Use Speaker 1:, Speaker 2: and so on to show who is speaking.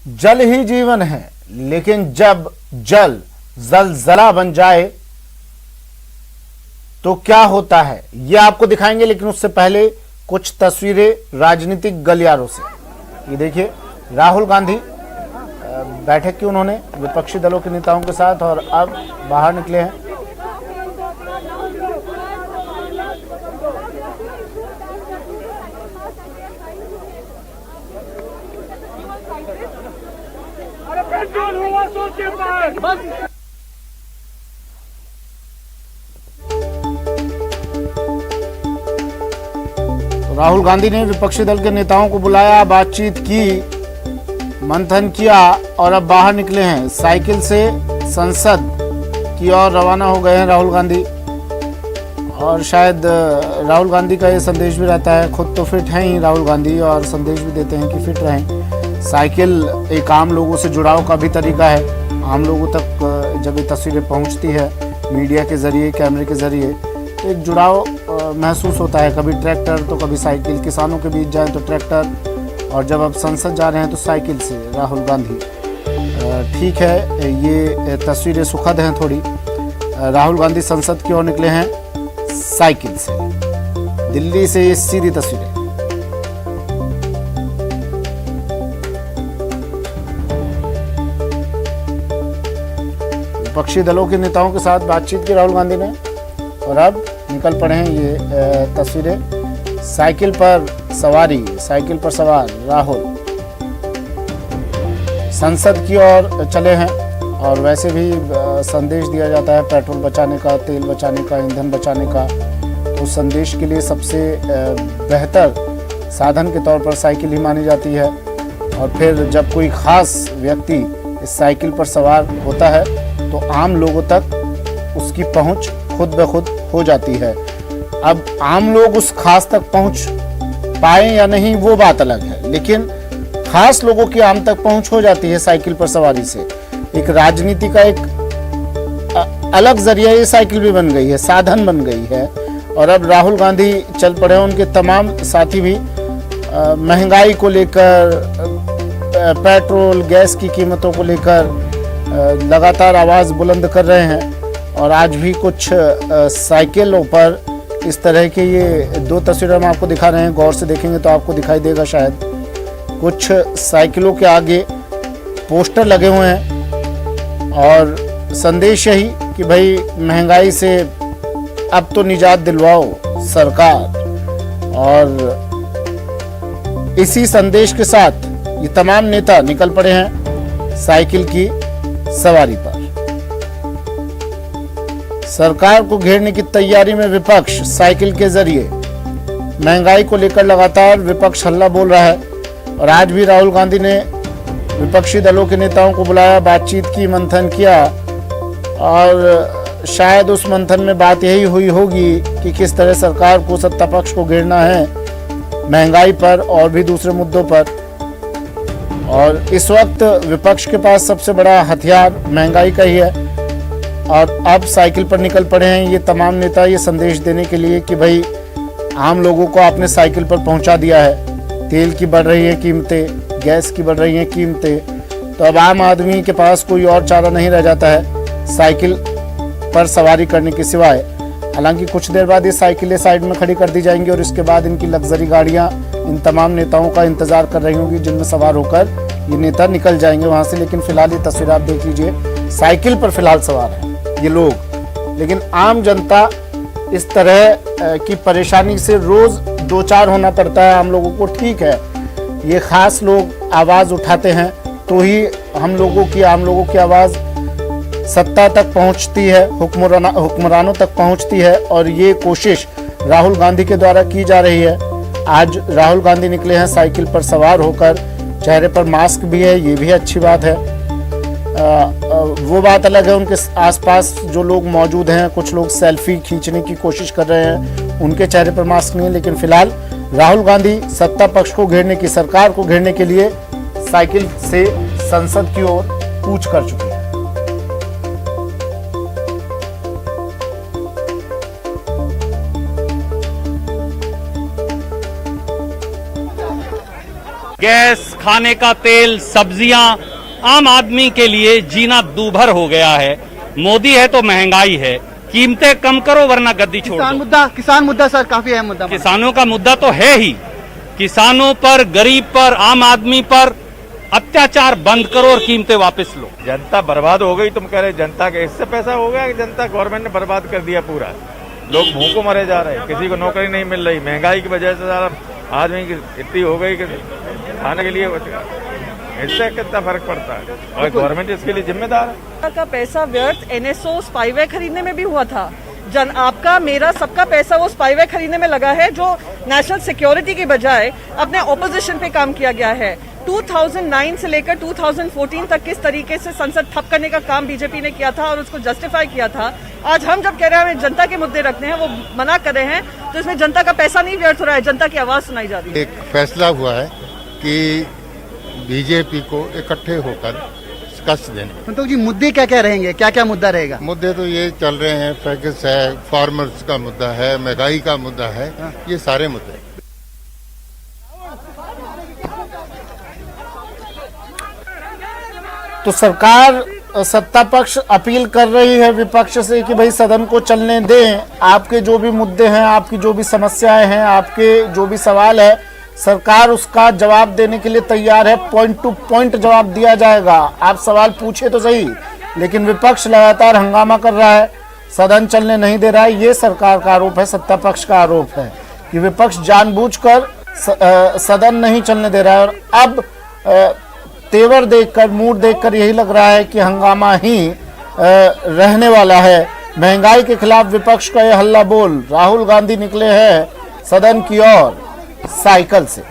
Speaker 1: जल ही जीवन है, लेकिन जब जल जलजला बन जाए तो क्या होता है ये आपको दिखाएंगे। लेकिन उससे पहले कुछ तस्वीरें राजनीतिक गलियारों से। ये देखिए, राहुल गांधी बैठक की उन्होंने विपक्षी दलों के नेताओं के साथ और अब बाहर निकले हैं। तो राहुल गांधी ने विपक्षी दल के नेताओं को बुलाया, बातचीत की, मंथन किया और अब बाहर निकले हैं। साइकिल से संसद की ओर रवाना हो गए हैं राहुल गांधी। और शायद राहुल गांधी का ये संदेश भी रहता है, खुद तो फिट हैं ही राहुल गांधी और संदेश भी देते हैं कि फिट रहें। साइकिल एक आम लोगों से जुड़ाव का भी तरीका है। आम लोगों तक जब ये तस्वीरें पहुंचती है मीडिया के जरिए, कैमरे के जरिए, तो एक जुड़ाव महसूस होता है। कभी ट्रैक्टर तो कभी साइकिल, किसानों के बीच जाए तो ट्रैक्टर, और जब अब संसद जा रहे हैं तो साइकिल से राहुल गांधी। ठीक है, ये तस्वीरें सुखद हैं थोड़ी। राहुल गांधी संसद की ओर निकले हैं साइकिल से। दिल्ली से ये सीधी तस्वीरें। विपक्षी दलों के नेताओं के साथ बातचीत की राहुल गांधी ने और अब निकल पड़े हैं। ये तस्वीरें साइकिल पर सवारी, साइकिल पर सवार राहुल संसद की ओर चले हैं। और वैसे भी संदेश दिया जाता है पेट्रोल बचाने का, तेल बचाने का, ईंधन बचाने का। तो संदेश के लिए सबसे बेहतर साधन के तौर पर साइकिल ही मानी जाती है। और फिर जब कोई खास व्यक्ति इस साइकिल पर सवार होता है तो आम लोगों तक उसकी पहुंच खुद ब खुद हो जाती है। अब आम लोग उस खास तक पहुंच पाए या नहीं वो बात अलग है, लेकिन खास लोगों की आम तक पहुंच हो जाती है साइकिल पर सवारी से। एक राजनीति का एक अलग जरिया ये साइकिल भी बन गई है, साधन बन गई है। और अब राहुल गांधी चल पड़े हैं, उनके तमाम साथी भी महंगाई को लेकर, पेट्रोल गैस की कीमतों को लेकर लगातार आवाज बुलंद कर रहे हैं। और आज भी कुछ साइकिलों पर इस तरह के ये दो तस्वीरें हम आपको दिखा रहे हैं, गौर से देखेंगे तो आपको दिखाई देगा शायद। कुछ साइकिलों के आगे पोस्टर लगे हुए हैं और संदेश यही कि भाई महंगाई से अब तो निजात दिलवाओ सरकार। और इसी संदेश के साथ ये तमाम नेता निकल पड़े हैं साइकिल की सवारी पर। सरकार को घेरने की तैयारी में विपक्ष साइकिल के जरिए। महंगाई को लेकर लगातार विपक्ष हल्ला बोल रहा है और आज भी राहुल गांधी ने विपक्षी दलों के नेताओं को बुलाया, बातचीत की, मंथन किया। और शायद उस मंथन में बात यही हुई होगी कि किस तरह सरकार को, सत्ता पक्ष को घेरना है महंगाई पर और भी दूसरे मुद्दों पर। और इस वक्त विपक्ष के पास सबसे बड़ा हथियार महंगाई का ही है। और अब साइकिल पर निकल पड़े हैं ये तमाम नेता ये संदेश देने के लिए कि भाई आम लोगों को आपने साइकिल पर पहुंचा दिया है। तेल की बढ़ रही है कीमतें, गैस की बढ़ रही हैं कीमतें, तो अब आम आदमी के पास कोई और चारा नहीं रह जाता है साइकिल पर सवारी करने के सिवाय। हालांकि कुछ देर बाद ये साइकिलें साइड में खड़ी कर दी जाएंगी और इसके बाद इनकी लग्जरी गाड़ियां इन तमाम नेताओं का इंतजार कर रही होंगी, जिनमें सवार होकर ये नेता निकल जाएंगे वहां से। लेकिन फिलहाल ये तस्वीर आप देख लीजिए, साइकिल पर फिलहाल सवार है ये लोग। लेकिन आम जनता इस तरह की परेशानी से रोज दो चार होना पड़ता है आम लोगों को। ठीक है, ये खास लोग आवाज उठाते हैं तो ही हम लोगों की, आम लोगों की आवाज सत्ता तक पहुंचती है, हुक्मरानों तक पहुंचती है। और ये कोशिश राहुल गांधी के द्वारा की जा रही है। आज राहुल गांधी निकले हैं साइकिल पर सवार होकर, चेहरे पर मास्क भी है, ये भी अच्छी बात है। वो बात अलग है, उनके आसपास जो लोग मौजूद हैं, कुछ लोग सेल्फी खींचने की कोशिश कर रहे हैं, उनके चेहरे पर मास्क नहीं है। लेकिन फिलहाल राहुल गांधी सत्ता पक्ष को घेरने की, सरकार को घेरने के लिए साइकिल से संसद की ओर कूच कर चुके हैं।
Speaker 2: गैस खाने का तेल, सब्जियां, आम आदमी के लिए जीना दूभर हो गया है। मोदी है तो महंगाई है, कीमतें कम करो वरना गद्दी छोड़ दो।
Speaker 3: किसान मुद्दा सर काफी अहम मुद्दा।
Speaker 2: किसानों का मुद्दा तो है ही, किसानों पर, गरीब पर, आम आदमी पर अत्याचार बंद करो और कीमतें वापस लो।
Speaker 4: जनता बर्बाद हो गई, तुम कह रहे जनता के इससे पैसा हो गया कि जनता गवर्नमेंट ने बर्बाद कर दिया पूरा। लोग भूखों मरे जा रहे हैं, किसी को नौकरी नहीं मिल रही, महंगाई की वजह से सारा आदमी की इतनी हो गई कि खाने के लिए इससे कितना फर्क पड़ता है, और गवर्नमेंट इसके लिए जिम्मेदार है।
Speaker 5: का पैसा व्यर्थ एनएसओ स्पाईवेयर खरीदने में भी हुआ था। आपका मेरा सबका पैसा वो स्पाईवेयर खरीदने में लगा है, जो नेशनल सिक्योरिटी की बजाय अपने ऑपोजिशन पे काम किया गया है। 2009 से लेकर 2014 तक किस तरीके से संसद ठप करने का काम बीजेपी ने किया था और उसको जस्टिफाई किया था। आज हम जब कह रहे हैं हमें जनता के मुद्दे रखने हैं, वो मना कर रहे हैं, तो इसमें जनता का पैसा नहीं व्यर्थ हो रहा है, जनता की आवाज सुनाई जा रही है।
Speaker 6: एक फैसला हुआ है कि बीजेपी को इकट्ठे होकर कष्ट देने।
Speaker 3: संतोष जी, मुद्दे क्या क्या रहेंगे, क्या क्या मुद्दा रहेगा?
Speaker 6: मुद्दे तो ये चल रहे हैं, पैकेज है, फार्मर्स का मुद्दा है, महंगाई का मुद्दा है, ये सारे मुद्दे।
Speaker 1: तो सरकार, सत्ता पक्ष अपील कर रही है विपक्ष से कि भाई सदन को चलने दें, आपके जो भी मुद्दे हैं, आपकी जो भी समस्याएं हैं, आपके जो भी सवाल है, सरकार उसका जवाब देने के लिए तैयार है। पॉइंट टू पॉइंट जवाब दिया जाएगा। आप सवाल पूछे तो सही, लेकिन विपक्ष लगातार हंगामा कर रहा है, सदन चलने नहीं दे रहा है। ये सरकार का आरोप है, सत्ता पक्ष का आरोप है कि विपक्ष जानबूझकर सदन नहीं चलने दे रहा है। और अब तेवर देखकर, मूड देखकर यही लग रहा है कि हंगामा ही रहने वाला है। महंगाई के खिलाफ विपक्ष का यह हल्ला बोल, राहुल गांधी निकले हैं सदन की ओर साइकिल से।